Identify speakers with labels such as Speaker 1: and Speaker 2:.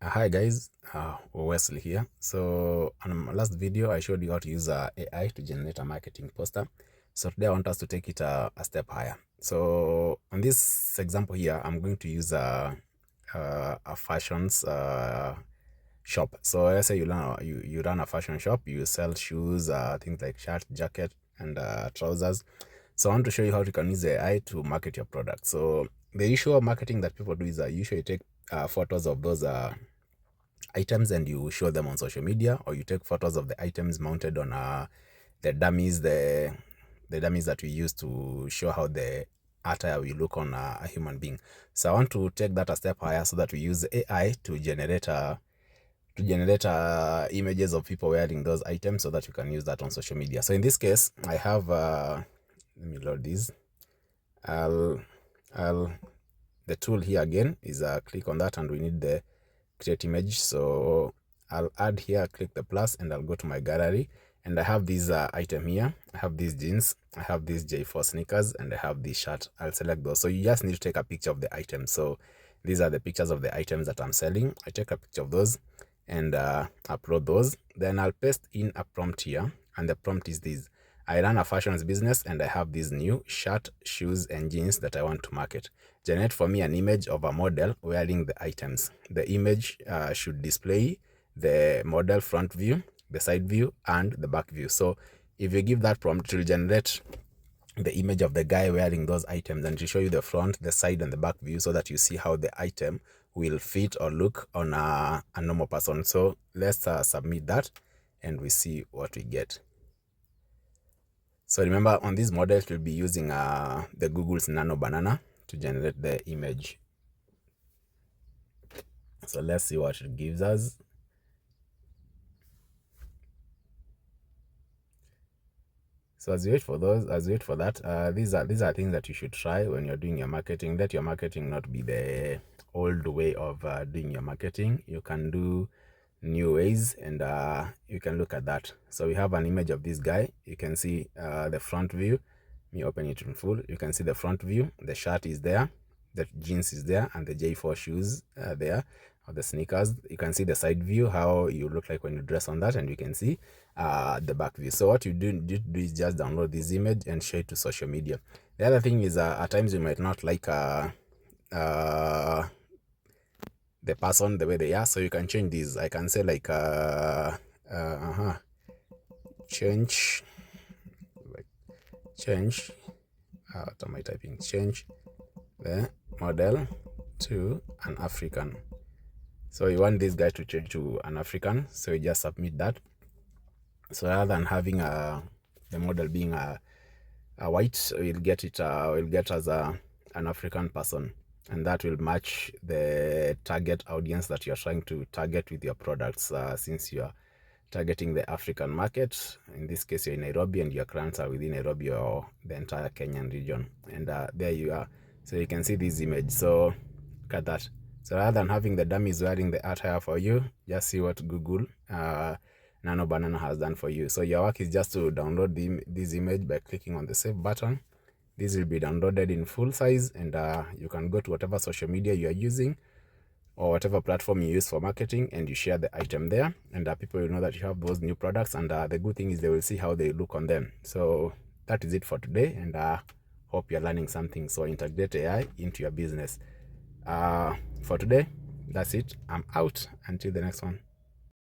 Speaker 1: Hi guys, Wesley here. So on my last video I showed you how to use AI to generate a marketing poster. So today I want us to take it a step higher. So on this example here I'm going to use a fashions shop. So let's say you run a fashion shop, you sell shoes, things like shirt, jacket, and trousers. So I want to show you how you can use AI to market your product. So the usual marketing that people do is usually take photos of those items and you show them on social media, or you take photos of the items mounted on the dummies, the dummies that we use to show how the attire will look on a human being. So I want to take that a step higher so that we use AI to generate images of people wearing those items so that you can use that on social media. So in this case I have let me load these. I'll the tool here again is click on that, and we need the create image. So I'll add here, click the plus, and I'll go to my gallery, and I have this item here. I have these jeans, I have these J4 sneakers, and I have this shirt. I'll select those. So you just need to take a picture of the item. So these are the pictures of the items that I'm selling. I take a picture of those and upload those. Then I'll paste in a prompt here, and the prompt is this: I run a fashions business and I have this new shirt, shoes, and jeans that I want to market. Generate for me an image of a model wearing the items. The image should display the model front view, the side view, and the back view. So if you give that prompt, it will generate the image of the guy wearing those items, and to show you the front, the side, and the back view so that you see how the item will fit or look on a normal person. So let's submit that and we see what we get. So remember, on this model we'll be using the Google's Nano Banana to generate the image. So let's see what it gives us. So as you wait for that, these are things that you should try when you're doing your marketing. Let your marketing not be the old way of doing your marketing. You can do new ways, and you can look at that. So we have an image of this guy. You can see the front view. Let me open it in full. You can see the front view. The shirt is there, the jeans is there, and the J4 shoes there, or the sneakers. You can see the side view, how you look like when you dress on that, and you can see the back view. So what you do is just download this image and share it to social media. The other thing is at times you might not like the person the way they are, so you can change these. I can say like change what am I typing? Change the model to an African. So you want this guy to change to an African, so you just submit that. So rather than having the model being a white, we'll get as an African person, and that will match the target audience that you're trying to target with your products, since you're targeting the African market. In this case you're in Nairobi and your clients are within Nairobi or the entire Kenyan region, and there you are. So you can see this image. So look at that. So rather than having the dummies wearing the attire for you, just see what Google Nano Banana has done for you. So your work is just to download this image by clicking on the save button. This will be downloaded in full size, and you can go to whatever social media you are using or whatever platform you use for marketing, and you share the item there, and people will know that you have those new products. And the good thing is they will see how they look on them. So that is it for today, and hope you're learning something. So integrate AI into your business. For today, that's it. I'm out. Until the next one.